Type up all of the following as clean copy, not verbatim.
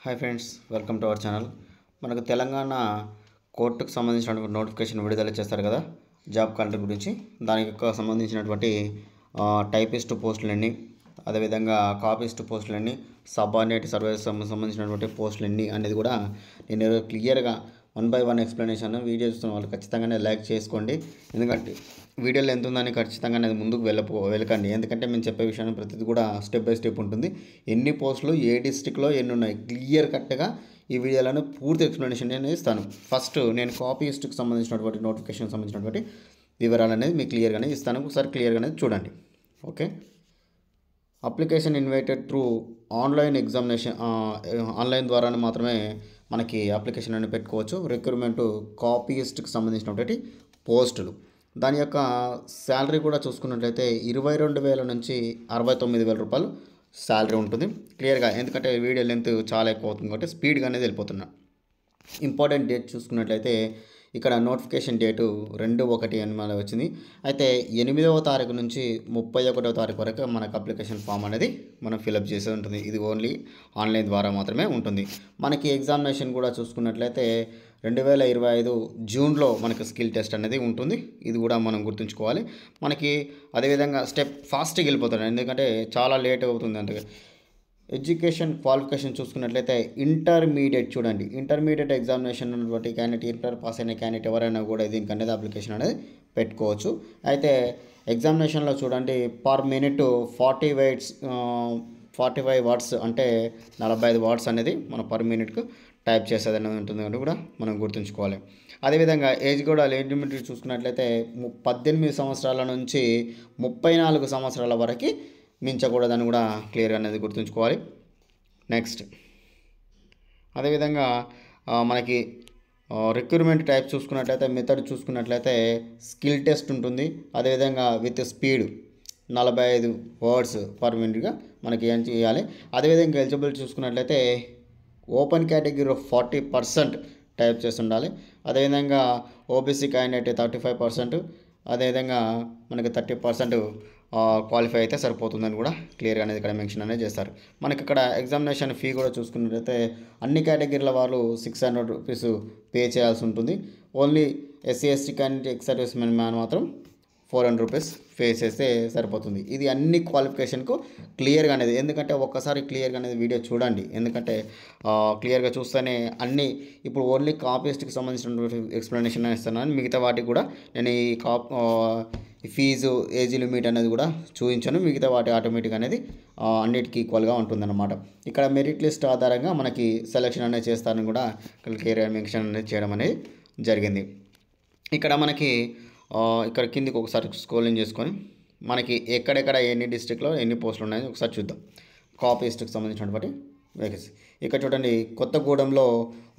Hi friends, welcome to our channel. మనకు తెలంగాణ కోర్టుకు సంబంధించినటువంటి నోటిఫికేషన్ విడుదల చేస్తారు కదా, జాబ్ క్యాలెండర్ గురించి. దానికి సంబంధించినటువంటి టైపిస్ట్ పోస్టులన్నీ, అదేవిధంగా కాపీస్ట్ పోస్టులన్నీ, సబార్డినేట్ సర్వీస్ సంబంధించినటువంటి పోస్టులన్నీ అనేది కూడా నేను క్లియర్గా 1 by 1 ఎక్స్ప్లెనేషన్ వీడియో చూస్తున్న వాళ్ళు ఖచ్చితంగానే లైక్ చేసుకోండి. ఎందుకంటే వీడియోలో ఎంత ఉందని ఖచ్చితంగా అది ముందుకు వెళ్ళకండి. ఎందుకంటే మేము చెప్పే విషయాన్ని ప్రతిదీ కూడా స్టెప్ బై స్టెప్ ఉంటుంది. ఎన్ని పోస్టులు ఏ డిస్ట్రిక్ట్లో ఎన్ని ఉన్నాయి క్లియర్ కట్గా ఈ వీడియోలను పూర్తి ఎక్స్ప్లెనేషన్ నేను ఇస్తాను. ఫస్ట్ నేను కాపీస్ట్కి సంబంధించినటువంటి నోటిఫికేషన్ సంబంధించినటువంటి వివరాలు అనేది మీకు క్లియర్గానే ఇస్తాను. ఒకసారి క్లియర్గానే చూడండి. Okay. Application invited through online examination, online ద్వారానే మాత్రమే మనకి అప్లికేషన్ అనేది పెట్టుకోవచ్చు. రిక్రూట్మెంట్ కాపీయిస్ట్కి సంబంధించినటువంటి పోస్టులు, దాని యొక్క శాలరీ కూడా చూసుకున్నట్లయితే 22,000 నుంచి 69,000 రూపాయలు శాలరీ ఉంటుంది క్లియర్గా. ఎందుకంటే వీడియో లెంత్ చాలా ఎక్కువ అవుతుంది కాబట్టి స్పీడ్గా అనేది వెళ్ళిపోతున్నా. ఇంపార్టెంట్ డేట్ చూసుకున్నట్లయితే ఇక్కడ నోటిఫికేషన్ డేటు 2/1 అని మనకు వచ్చింది. అయితే 8వ తారీఖు నుంచి 31వ తారీఖు వరకు మనకు అప్లికేషన్ ఫామ్ అనేది మనం ఫిలప్ చేసే ఉంటుంది. ఇది ఓన్లీ ఆన్లైన్ ద్వారా మాత్రమే ఉంటుంది. మనకి ఎగ్జామినేషన్ కూడా చూసుకున్నట్లయితే 2025 జూన్లో మనకు స్కిల్ టెస్ట్ అనేది ఉంటుంది. ఇది కూడా మనం గుర్తుంచుకోవాలి. మనకి అదేవిధంగా స్టెప్ ఫాస్ట్గా వెళ్ళిపోతుంది, ఎందుకంటే చాలా లేట్ అవుతుంది. అంటే ఎడ్యుకేషన్ క్వాలిఫికేషన్ చూసుకున్నట్లయితే ఇంటర్మీడియట్ చూడండి. ఇంటర్మీడియట్ ఎగ్జామినేషన్ ఉన్నటువంటి క్యాండిడేట్, ఇంటర్ పాస్ అయిన క్యాండిడేట్ ఎవరైనా కూడా దీనికి అనేది అప్లికేషన్ అనేది పెట్టుకోవచ్చు. అయితే ఎగ్జామినేషన్లో చూడండి, పర్ మినిట్ 45 వర్డ్స్ అంటే 45 వర్డ్స్ అనేది మనం పర్ మినిట్కు టైప్ చేసేది అనేది ఉంటుంది అని కూడా మనం గుర్తుంచుకోవాలి. అదేవిధంగా ఏజ్ కూడా లిమిట్ చూసుకున్నట్లయితే 18 సంవత్సరాల నుంచి 34 సంవత్సరాల వరకు మించకూడదని కూడా క్లియర్గా అనేది గుర్తుంచుకోవాలి. నెక్స్ట్ అదేవిధంగా మనకి రిక్రూట్మెంట్ టైప్ చూసుకున్నట్లయితే, మెథడ్ చూసుకున్నట్లయితే స్కిల్ టెస్ట్ ఉంటుంది. అదేవిధంగా విత్ స్పీడ్ 45 వర్డ్స్ పర్ మినిట్గా మనకి ఏం చేయాలి. అదేవిధంగా ఎలిజిబుల్ చూసుకున్నట్లయితే ఓపెన్ కేటగిరీ 40% టైప్ చేసి ఉండాలి. అదేవిధంగా ఓబీసీ క్యాండిడేట్ 35%, అదేవిధంగా మనకి 30% క్వాలిఫై అయితే సరిపోతుందని కూడా క్లియర్గా అనేది ఇక్కడ మెన్షన్ అనేది చేస్తారు. మనకి ఇక్కడ ఎగ్జామినేషన్ ఫీ కూడా చూసుకున్నట్లయితే అన్ని కేటగిరీల వాళ్ళు 600 రూపీస్ పే చేయాల్సి ఉంటుంది. Only SC ST candidate ex service man మాత్రం 400 రూపీస్ పే చేస్తే సరిపోతుంది. ఇది అన్ని క్వాలిఫికేషన్కు క్లియర్గా అనేది, ఎందుకంటే ఒక్కసారి క్లియర్గా అనేది వీడియో చూడండి. ఎందుకంటే క్లియర్గా చూస్తేనే అన్నీ, ఇప్పుడు ఓన్లీ కాపీస్ట్కి సంబంధించిన ఎక్స్ప్లెనేషన్ ఇస్తున్నాను. మిగతా వాటికి కూడా నేను ఈ ఫీజు, ఏజ్ లిమిట్ అనేది కూడా చూపించాను. మిగతా వాటి ఆటోమేటిక్ అనేది అన్నిటికీ ఈక్వల్గా ఉంటుందన్నమాట. ఇక్కడ మెరిట్ లిస్ట్ ఆధారంగా మనకి సెలెక్షన్ అనేది చేస్తారని కూడా క్లియర్గా మెన్షన్ అనేది చేయడం అనేది జరిగింది. ఇక్కడ మనకి ఇక్కడ కిందికి ఒకసారి స్క్రోలింగ్ చేసుకొని మనకి ఎక్కడెక్కడ ఎన్ని డిస్ట్రిక్ట్లో ఎన్ని పోస్టులు ఉన్నాయని ఒకసారి చూద్దాం. కాపీస్ట్కి సంబంధించినటువంటి వేకెన్సీ ఇక్కడ చూడండి. కొత్తగూడెంలో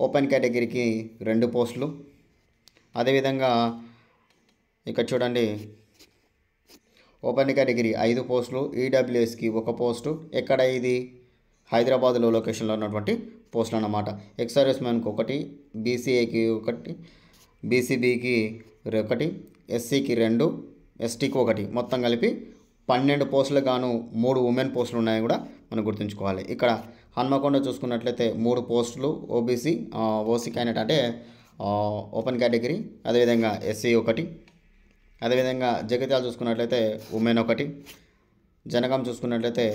ఓపెన్ కేటగిరీకి 2 పోస్టులు. అదేవిధంగా ఇక్కడ చూడండి, ఓపెన్ కేటగిరీ 5 పోస్టులు, ఈడబ్ల్యూఎస్కి 1 పోస్టు. ఎక్కడ ఇది? హైదరాబాద్లో లొకేషన్లో ఉన్నటువంటి పోస్టులు అన్నమాట. ఎక్స్ సర్వీస్ మ్యాన్కి 1, బీసీఏకి 1, బీసీబీకి 1, ఎస్సీకి 2, ఎస్టీకి 1, మొత్తం కలిపి 12 పోస్టులు గాను 3 ఉమెన్ పోస్టులు ఉన్నాయి కూడా మనం గుర్తుంచుకోవాలి. ఇక్కడ హన్మకొండ చూసుకున్నట్లయితే 3 పోస్టులు, ఓసీ క్యాండిడేట్ అంటే ఓపెన్ కేటగిరీ, అదేవిధంగా ఎస్సీ 1. అదేవిధంగా జగిత్యాల చూసుకున్నట్లయితే ఉమెన్ 1. జనగాం చూసుకున్నట్లయితే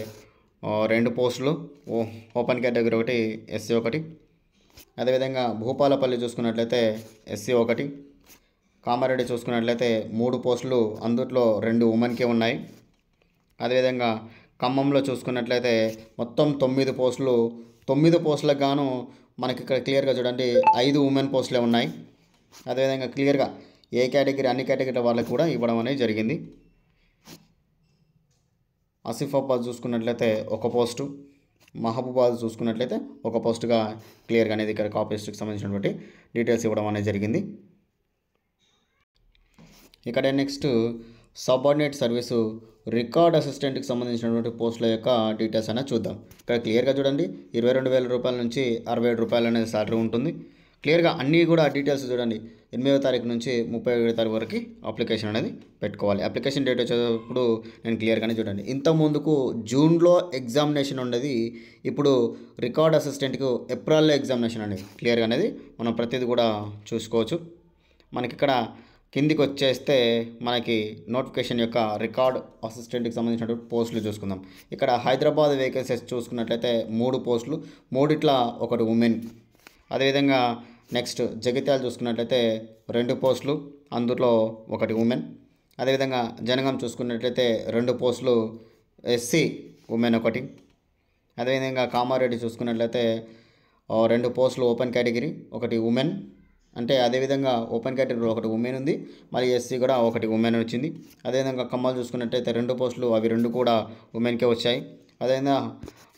2 పోస్టులు, ఓపెన్ కేటగిరీ 1, ఎస్సీ 1. అదేవిధంగా భూపాలపల్లి చూసుకున్నట్లయితే ఎస్సీ 1. కామారెడ్డి చూసుకున్నట్లయితే 3 పోస్టులు, అందుట్లో 2 ఉమెన్కే ఉన్నాయి. అదేవిధంగా ఖమ్మంలో చూసుకున్నట్లయితే మొత్తం 9 పోస్టులు. 9 పోస్టులకు గాను మనకి ఇక్కడ క్లియర్గా చూడండి 5 ఉమెన్ పోస్టులే ఉన్నాయి. అదేవిధంగా క్లియర్గా ఏ కేటగిరీ అన్ని కేటగిరీల వాళ్ళకి కూడా ఇవ్వడం అనేది జరిగింది. ఆసిఫాబాద్ చూసుకున్నట్లయితే 1 పోస్టు, మహబూబాద్ చూసుకున్నట్లయితే 1 పోస్టుగా క్లియర్గా అనేది ఇక్కడ కాపీస్ట్కి సంబంధించినటువంటి డీటెయిల్స్ ఇవ్వడం అనేది జరిగింది. ఇక్కడ నెక్స్ట్ సబార్డినేట్ సర్వీసు రికార్డ్ అసిస్టెంట్కి సంబంధించినటువంటి పోస్టుల యొక్క డీటెయిల్స్ అనేది చూద్దాం. ఇక్కడ క్లియర్గా చూడండి, 22,000 రూపాయల నుంచి 67 రూపాయలు అనేది శాలరీ ఉంటుంది. క్లియర్గా అన్నీ కూడా డీటెయిల్స్ చూడండి. 8వ తారీఖు నుంచి 31వ తారీఖు వరకు అప్లికేషన్ అనేది పెట్టుకోవాలి. అప్లికేషన్ డేట్ వచ్చేటప్పుడు నేను క్లియర్గానే చూడండి. ఇంత ముందుకు జూన్లో ఎగ్జామినేషన్ ఉండేది, ఇప్పుడు రికార్డ్ అసిస్టెంట్కు ఏప్రిల్లో ఎగ్జామినేషన్ అనేది క్లియర్గా అనేది మనం ప్రతిదీ కూడా చూసుకోవచ్చు. మనకి ఇక్కడ కిందికి వచ్చేస్తే మనకి నోటిఫికేషన్ యొక్క రికార్డ్ అసిస్టెంట్కి సంబంధించినటువంటి పోస్టులు చూసుకుందాం. ఇక్కడ హైదరాబాద్ వేకెన్సీస్ చూసుకున్నట్లయితే 3 పోస్టులు, 3 1 ఉమెన్. అదేవిధంగా నెక్స్ట్ జగిత్యాల చూసుకున్నట్లయితే 2 పోస్టులు, అందులో 1 ఉమెన్. అదేవిధంగా జనగాం చూసుకున్నట్లయితే 2 పోస్టులు, ఎస్సీ ఉమెన్ 1. అదేవిధంగా కామారెడ్డి చూసుకున్నట్లయితే 2 పోస్టులు ఓపెన్ కేటగిరీ, 1 ఉమెన్. అంటే అదేవిధంగా ఓపెన్ కేటగిరీలో 1 ఉమెన్ ఉంది, మరి ఎస్సీ కూడా 1 ఉమెన్ వచ్చింది. అదేవిధంగా ఖమ్మాలు చూసుకున్నట్లయితే 2 పోస్టులు, అవి 2 కూడా ఉమెన్కే వచ్చాయి. అదేవిధంగా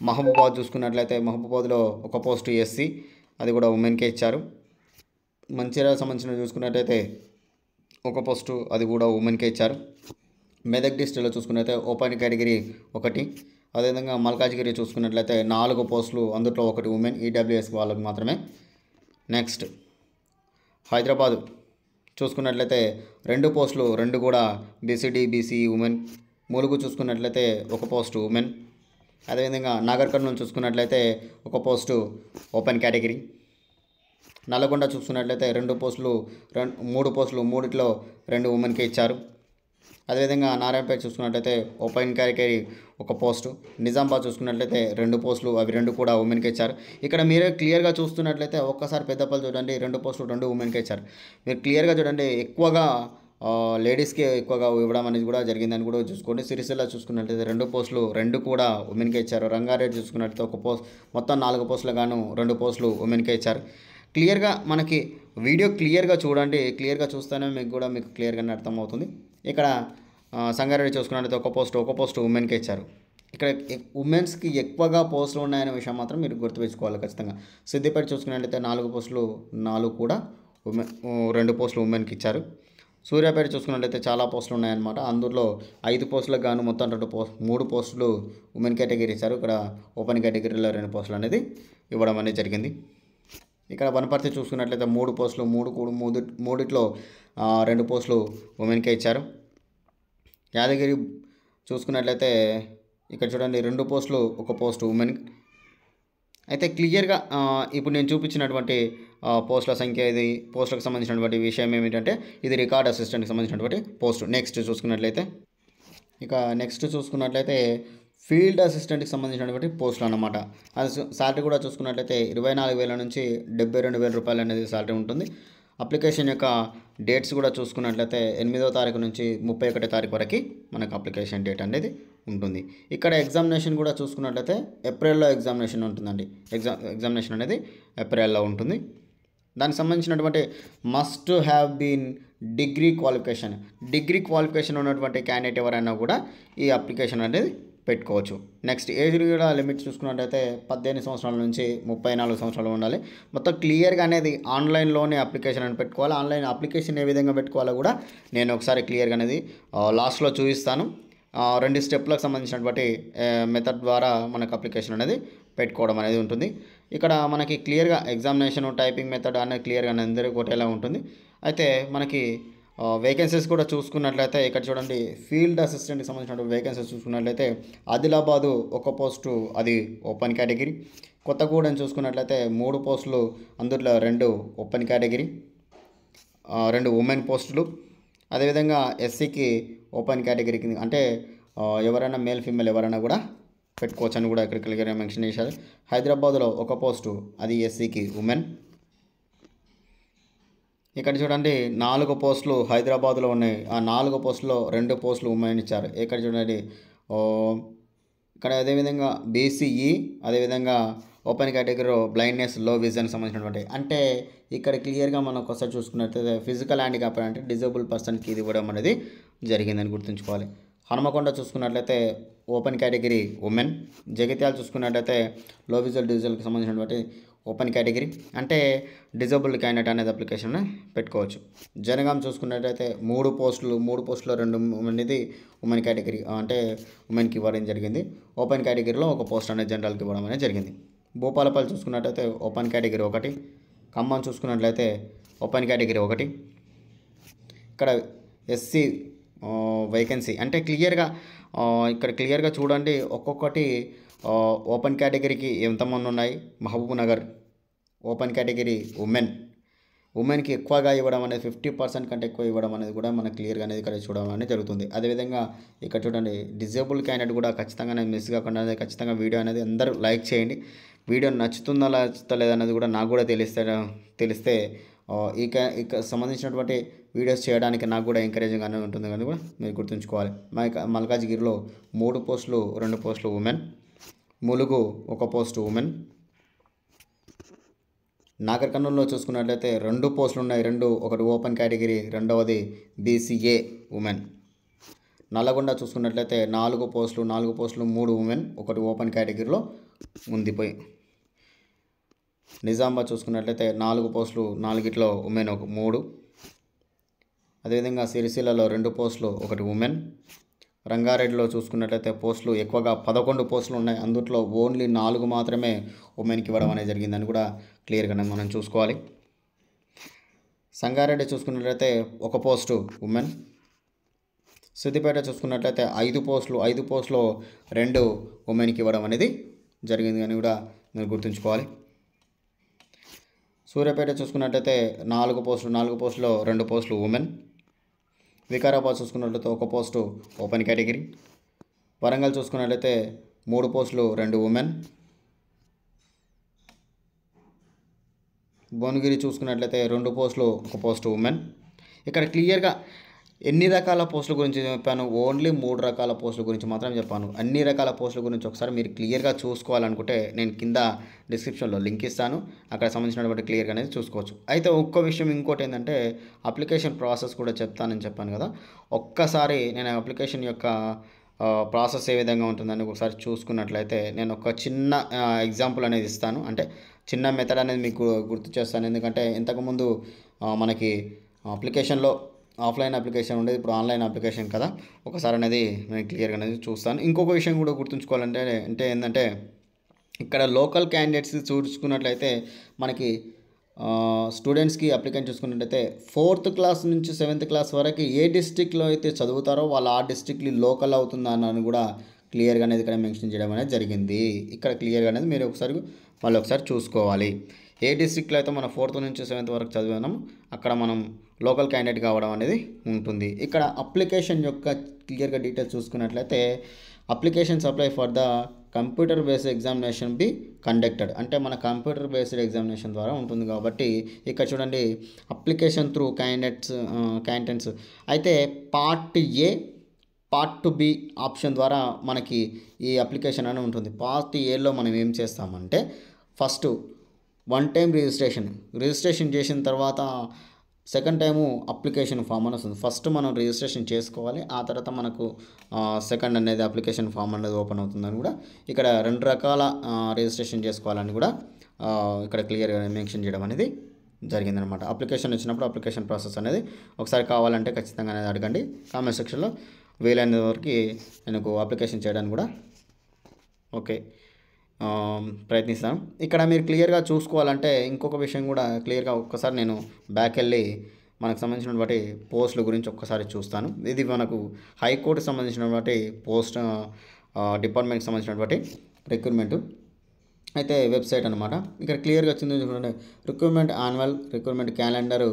మహబూబాద్ చూసుకున్నట్లయితే మహబూబాద్లో 1 పోస్టు ఎస్సీ, అది కూడా ఉమెన్కే ఇచ్చారు. మంచిర్యాల సంబంధించిన చూసుకున్నట్లయితే 1 పోస్టు, అది కూడా ఉమెన్కే ఇచ్చారు. మెదక్ డిస్ట్రిక్ట్లో చూసుకున్నట్లయితే ఓపెన్ కేటగిరీ 1. అదేవిధంగా మల్కాజ్గిరి చూసుకున్నట్లయితే 4 పోస్టులు, అందులో 1 ఉమెన్, ఈడబ్ల్యూఎస్ వాళ్ళకి మాత్రమే. నెక్స్ట్ హైదరాబాద్ చూసుకున్నట్లయితే 2 పోస్టులు, 2 కూడా బీసీడీ బీసీ ఉమెన్. ములుగు చూసుకున్నట్లయితే 1 పోస్టు ఉమెన్. అదేవిధంగా నాగర్ కర్నూలు చూసుకున్నట్లయితే 1 పోస్టు ఓపెన్ కేటగిరీ. నల్గొండ చూసుకున్నట్లయితే 2 పోస్టులు, 3 పోస్టులు, 3 2 ఉమెన్కే ఇచ్చారు. అదేవిధంగా నారాయణపేట చూసుకున్నట్లయితే ఓపెన్ కేటగిరీ 1 పోస్టు. నిజామాబాద్ చూసుకున్నట్లయితే 2 పోస్టులు, అవి 2 కూడా ఉమెన్కే ఇచ్చారు. ఇక్కడ మీరే క్లియర్గా చూస్తున్నట్లయితే ఒక్కసారి పెద్దపల్లి చూడండి, 2 పోస్టులు, 2 ఉమెన్కే ఇచ్చారు. మీరు క్లియర్గా చూడండి, ఎక్కువగా లేడీస్కి ఎక్కువగా ఇవ్వడం అనేది కూడా జరిగిందని కూడా చూసుకోండి. సిరిసిల్ల చూసుకున్నట్లయితే 2 పోస్టులు, 2 కూడా ఉమెన్కే ఇచ్చారు. రంగారెడ్డి చూసుకున్నట్లయితే 1 పోస్ట్, మొత్తం 4 పోస్టులు గాను 2 పోస్టులు ఉమెన్కే ఇచ్చారు. క్లియర్గా మనకి వీడియో క్లియర్గా చూడండి, క్లియర్గా చూస్తేనే మీకు క్లియర్గానే అర్థమవుతుంది. ఇక్కడ సంగారెడ్డి చూసుకున్నట్లయితే 1 పోస్టు ఉమెన్కే ఇచ్చారు. ఇక్కడ ఉమెన్స్కి ఎక్కువగా పోస్టులు ఉన్నాయనే విషయం మాత్రం మీరు గుర్తుపెట్టుకోవాలి ఖచ్చితంగా. సిద్దిపేట చూసుకున్నట్లయితే 4 పోస్టులు, 4 కూడా ఉమెన్, 2 పోస్టులు ఉమెన్కి ఇచ్చారు. సూర్యాపేట చూసుకున్నట్లయితే చాలా పోస్టులు ఉన్నాయన్నమాట. అందులో 5 పోస్టులకు గాను మొత్తం 3 పోస్టులు ఉమెన్ కేటగిరీ ఇచ్చారు. ఇక్కడ ఓపెన్ కేటగిరీలో 2 పోస్టులు అనేది ఇవ్వడం అనేది జరిగింది. ఇక్కడ వనపర్తి చూసుకున్నట్లయితే 3 పోస్టులు, 3 2 పోస్టులు ఉమెన్కే ఇచ్చారు. యాదగిరి చూసుకున్నట్లయితే ఇక్కడ చూడండి 2 పోస్టులు, 1 పోస్టు ఉమెన్. అయితే క్లియర్గా ఇప్పుడు నేను చూపించినటువంటి పోస్టుల సంఖ్య, ఇది పోస్టులకు సంబంధించినటువంటి విషయం ఏమిటంటే ఇది రికార్డ్ అసిస్టెంట్కి సంబంధించినటువంటి పోస్ట్. నెక్స్ట్ చూసుకున్నట్లయితే ఫీల్డ్ అసిస్టెంట్కి సంబంధించినటువంటి పోస్టులు అన్నమాట. అది శాలరీ కూడా చూసుకున్నట్లయితే 24,000 నుంచి 72,000 రూపాయలు అనేది శాలరీ ఉంటుంది. అప్లికేషన్ యొక్క డేట్స్ కూడా చూసుకున్నట్లయితే 8వ తారీఖు నుంచి 31వ తారీఖు వరకు మనకు అప్లికేషన్ డేట్ అనేది ఉంటుంది. ఇక్కడ ఎగ్జామినేషన్ కూడా చూసుకున్నట్లయితే ఏప్రిల్లో ఎగ్జామినేషన్ ఉంటుందండి. ఎగ్జామినేషన్ అనేది ఏప్రిల్లో ఉంటుంది. దానికి సంబంధించినటువంటి must have been degree qualification ఉన్నటువంటి క్యాండిడేట్ ఎవరైనా కూడా ఈ అప్లికేషన్ అనేది పెట్టుకోవచ్చు. నెక్స్ట్ ఏజ్ కూడా లిమిట్ చూసుకున్నట్లయితే 18 సంవత్సరాల నుంచి 34 సంవత్సరాలు ఉండాలి. మొత్తం క్లియర్గా అనేది ఆన్లైన్లోనే అప్లికేషన్ అని పెట్టుకోవాలి. ఆన్లైన్ అప్లికేషన్ ఏ విధంగా పెట్టుకోవాలో కూడా నేను ఒకసారి క్లియర్గా అనేది లాస్ట్లో చూపిస్తాను. 2 స్టెప్లకు సంబంధించినటువంటి మెథడ్ ద్వారా మనకు అప్లికేషన్ అనేది పెట్టుకోవడం అనేది ఉంటుంది. ఇక్కడ మనకి క్లియర్గా ఎగ్జామినేషన్ టైపింగ్ మెథడ్ అనేది క్లియర్గా అందరికీ ఒకటేలా ఉంటుంది. అయితే మనకి వేకెన్సీస్ కూడా చూసుకున్నట్లయితే ఇక్కడ చూడండి, ఫీల్డ్ అసిస్టెంట్కి సంబంధించిన వేకెన్సీస్ చూసుకున్నట్లయితే ఆదిలాబాదు 1 పోస్టు, అది ఓపెన్ కేటగిరీ. కొత్తగూడెం చూసుకున్నట్లయితే 3 పోస్టులు, అందులో 2 ఓపెన్ కేటగిరీ, 2 ఉమెన్ పోస్టులు. అదేవిధంగా ఎస్సీకి ఓపెన్ కేటగిరీకి అంటే ఎవరైనా మేల్ ఫీమేల్ ఎవరైనా కూడా పెట్టుకోవచ్చు అని కూడా ఇక్కడ క్లియర్గా మెన్షన్ చేశారు. హైదరాబాద్లో 1 పోస్టు, అది ఎస్సీకి ఉమెన్. ఇక్కడ చూడండి 4 పోస్టులు హైదరాబాద్లో ఉన్నాయి. ఆ 4 పోస్టులో 2 పోస్టులు ఉమెన్ ఇచ్చారు. ఇక్కడ చూడండి ఇక్కడ అదేవిధంగా బీసీఈ, అదేవిధంగా ఓపెన్ కేటగిరీలో బ్లైండ్నెస్, లో విజన్ సంబంధించినటువంటి, అంటే ఇక్కడ క్లియర్గా మనం ఒకసారి చూసుకున్నట్లయితే ఫిజికల్ హ్యాండిక్యాప్ అంటే డిజేబుల్ పర్సన్కి ఇది ఇవ్వడం అనేది జరిగిందని గుర్తుంచుకోవాలి. హనుమకొండ చూసుకున్నట్లయితే ఓపెన్ కేటగిరీ ఉమెన్. జగిత్యాల చూసుకున్నట్లయితే లో విజువల్ డిజిటల్కి సంబంధించినటువంటి ఓపెన్ కేటగిరీ, అంటే డిజేబుల్డ్ క్యాండిడేట్ అనేది అప్లికేషన్ పెట్టుకోవచ్చు. జనగాం చూసుకున్నట్లయితే 3 పోస్టులు, 2 అనేది ఉమెన్ కేటగిరీ, అంటే ఉమెన్కి ఇవ్వడం జరిగింది. ఓపెన్ కేటగిరీలో 1 పోస్ట్ అనేది జనరల్కి ఇవ్వడం అనేది జరిగింది. భూపాలపల్లి చూసుకున్నట్లయితే ఓపెన్ కేటగిరీ 1, ఖమ్మం చూసుకున్నట్లయితే ఓపెన్ కేటగిరీ 1. ఇక్కడ ఎస్సీ వేకెన్సీ అంటే ఇక్కడ క్లియర్గా చూడండి. ఒక్కొక్కటి ఓపెన్ కేటగిరీకి ఎంతమంది ఉన్నాయి. మహబూబ్ నగర్ ఓపెన్ కేటగిరీ ఉమెన్కి ఎక్కువగా ఇవ్వడం అనేది 50% కంటే ఎక్కువ ఇవ్వడం అనేది కూడా మనకు క్లియర్గా అనేది ఇక్కడ చూడడం అనేది జరుగుతుంది. అదేవిధంగా ఇక్కడ చూడండి డిజేబుల్ క్యాండిడేట్ కూడా ఖచ్చితంగా మిస్ కాకుండా ఖచ్చితంగా వీడియో అనేది అందరూ లైక్ చేయండి. వీడియో నచ్చుతుందా నచ్చుతలేదా అనేది కూడా నాకు కూడా తెలిస్తే ఇక సంబంధించినటువంటి వీడియోస్ చేయడానికి నాకు కూడా ఎంకరేజింగ్గానే ఉంటుంది కానీ కూడా మీరు గుర్తుంచుకోవాలి. మల్కాజ్గిరిలో 3 పోస్టులు 2 పోస్టులు women, Mulugu 1 post women, Nagar కర్నూలులో చూసుకున్నట్లయితే 2 పోస్టులు ఉన్నాయి. ఒకటి ఓపెన్ కేటగిరీ, రెండవది BCA ఉమెన్. నల్లగొండ చూసుకున్నట్లయితే 4 పోస్టులు 3 ఉమెన్, 1 ఓపెన్ కేటగిరీలో ఉందిపోయి. నిజామాబాద్ చూసుకున్నట్లయితే 4 పోస్టులు 4 ఉమెన్ 3. అదేవిధంగా సిరిసిల్లలో 2 పోస్టులు 1 ఉమెన్. రంగారెడ్డిలో చూసుకున్నట్లయితే పోస్టులు ఎక్కువగా 11 పోస్టులు ఉన్నాయి. అందులో ఓన్లీ 4 మాత్రమే ఉమెన్కి ఇవ్వడం అనేది జరిగిందని కూడా క్లియర్గానే మనం చూసుకోవాలి. సంగారెడ్డి చూసుకున్నట్లయితే 1 పోస్టు ఉమెన్. సిద్దిపేట చూసుకున్నట్లయితే 5 పోస్టులో 2 ఉమెన్కి ఇవ్వడం అనేది జరిగింది అని కూడా మీరు గుర్తుంచుకోవాలి. సూర్యాపేట చూసుకున్నట్లయితే 4 పోస్టులో 2 పోస్టులు ఉమెన్. వికారాబాద్ చూసుకున్నట్లయితే 1 పోస్టు ఓపెన్ కేటగిరీ. వరంగల్ చూసుకున్నట్లయితే 3 పోస్టులు 2 ఉమెన్. భువనగిరి చూసుకున్నట్లయితే 2 పోస్టులు 1 పోస్టు ఉమెన్. ఇక్కడ క్లియర్గా ఎన్ని రకాల పోస్టుల గురించి చెప్పాను, ఓన్లీ 3 రకాల పోస్టుల గురించి మాత్రం చెప్పాను. అన్ని రకాల పోస్టుల గురించి ఒకసారి మీరు క్లియర్గా చూసుకోవాలనుకుంటే నేను కింద డిస్క్రిప్షన్లో లింక్ ఇస్తాను, అక్కడ సంబంధించినటువంటి క్లియర్గా అనేది చూసుకోవచ్చు. అయితే ఒక్క విషయం ఇంకోటి ఏంటంటే అప్లికేషన్ ప్రాసెస్ కూడా చెప్తానని చెప్పాను కదా. ఒక్కసారి నేను అప్లికేషన్ యొక్క ప్రాసెస్ ఏ విధంగా ఉంటుందని ఒకసారి చూసుకున్నట్లయితే నేను ఒక చిన్న ఎగ్జాంపుల్ అనేది ఇస్తాను. అంటే చిన్న మెథడ్ అనేది మీకు గుర్తు చేస్తాను. ఎందుకంటే ఇంతకుముందు మనకి అప్లికేషన్లో ఆఫ్లైన్ అప్లికేషన్ ఉండేది, ఇప్పుడు ఆన్లైన్ అప్లికేషన్ కదా. ఒకసారి అనేది నేను క్లియర్గా అనేది చూస్తాను. ఇంకొక విషయం కూడా గుర్తుంచుకోవాలంటే ఏంటంటే ఇక్కడ లోకల్ క్యాండిడేట్స్ చూసుకున్నట్లయితే మనకి స్టూడెంట్స్కి అప్లికెంట్ చూసుకున్నట్లయితే 4th క్లాస్ నుంచి 7th క్లాస్ వరకు ఏ డిస్ట్రిక్ట్లో అయితే చదువుతారో వాళ్ళు ఆ డిస్ట్రిక్ట్లీ లోకల్ అవుతుందా అని కూడా క్లియర్గా అనేది ఇక్కడ మెన్షన్ చేయడం అనేది జరిగింది. ఇక్కడ క్లియర్గా అనేది మీరు ఒకసారి చూసుకోవాలి. ఏ డిస్ట్రిక్ట్లో అయితే మనం 4th నుంచి 7th వరకు చదివాము అక్కడ మనం లోకల్ క్యాండిడేట్ కావడం అనేది ఉంటుంది. ఇక్కడ అప్లికేషన్ యొక్క క్లియర్గా డీటెయిల్స్ చూసుకున్నట్లయితే applications apply for the computer based examination be conducted అంటే మన కంప్యూటర్ బేస్డ్ ఎగ్జామినేషన్ ద్వారా ఉంటుంది కాబట్టి ఇక్కడ చూడండి అప్లికేషన్ త్రూ క్యాండిడేట్స్ అయితే part A part B option ద్వారా మనకి ఈ అప్లికేషన్ అని ఉంటుంది. పార్ట్ ఏలో మనం ఏం చేస్తామంటే ఫస్ట్ 1 టైం రిజిస్ట్రేషన్ చేసిన తర్వాత సెకండ్ టైము అప్లికేషన్ ఫామ్ అని వస్తుంది. ఫస్ట్ మనం రిజిస్ట్రేషన్ చేసుకోవాలి, ఆ తర్వాత మనకు సెకండ్ అనేది అప్లికేషన్ ఫామ్ అనేది ఓపెన్ అవుతుందని కూడా ఇక్కడ 2 రకాల రిజిస్ట్రేషన్ చేసుకోవాలని కూడా ఇక్కడ క్లియర్గా మెన్షన్ చేయడం అనేది జరిగిందనమాట. అప్లికేషన్ వచ్చినప్పుడు అప్లికేషన్ ప్రాసెస్ అనేది ఒకసారి కావాలంటే ఖచ్చితంగా అనేది అడగండి. కామెంట్ సెక్షన్లో వీలైన వరకు నేను అప్లికేషన్ చేయడానికి కూడా ప్రయత్నిస్తాను. ఇక్కడ మీరు క్లియర్గా చూసుకోవాలంటే ఇంకొక విషయం కూడా క్లియర్గా ఒక్కసారి నేను బ్యాక్ వెళ్ళి మనకు సంబంధించినటువంటి పోస్టుల గురించి ఒక్కసారి చూస్తాను. ఇది మనకు హైకోర్టుకి సంబంధించినటువంటి పోస్ట్ డిపార్ట్మెంట్కి సంబంధించినటువంటి రిక్రూట్మెంట్ అయితే వెబ్సైట్ అనమాట. ఇక్కడ క్లియర్గా వచ్చింది చూడండి, యాన్యువల్ రిక్రూట్మెంట్ క్యాలెండర్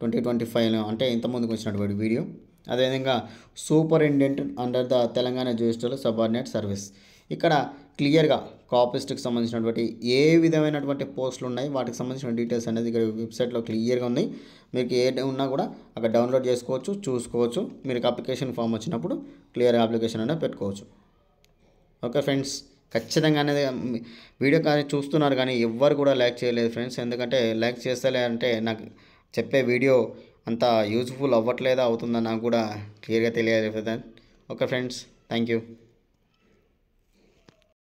2025 అంటే ఇంతకుముందుకు వచ్చినటువంటి వీడియో. అదేవిధంగా superintendent under the Telangana judicial subordinate service. ఇక్కడ క్లియర్గా కాపిస్ట్కి సంబంధించినటువంటి ఏ విధమైనటువంటి పోస్టులు ఉన్నాయి వాటికి సంబంధించిన డీటెయిల్స్ అనేది ఇక్కడ వెబ్సైట్లో క్లియర్గా ఉంది. మీకు ఏ ఉన్నా కూడా అక్కడ డౌన్లోడ్ చేసుకోవచ్చు, చూసుకోవచ్చు. మీరు అప్లికేషన్ ఫామ్ వచ్చినప్పుడు క్లియర్గా అప్లికేషన్ అనేది పెట్టుకోవచ్చు. ఓకే ఫ్రెండ్స్, ఖచ్చితంగా అనేది వీడియో కానీ చూస్తున్నారు కానీ ఎవ్వరు కూడా లైక్ చేయలేదు ఫ్రెండ్స్. ఎందుకంటే లైక్ చేస్తలే అంటే నాకు చెప్పే వీడియో అంత యూజ్ఫుల్ అవ్వట్లేదా అవుతుందని నాకు కూడా క్లియర్గా తెలియదు. Okay friends, thank you.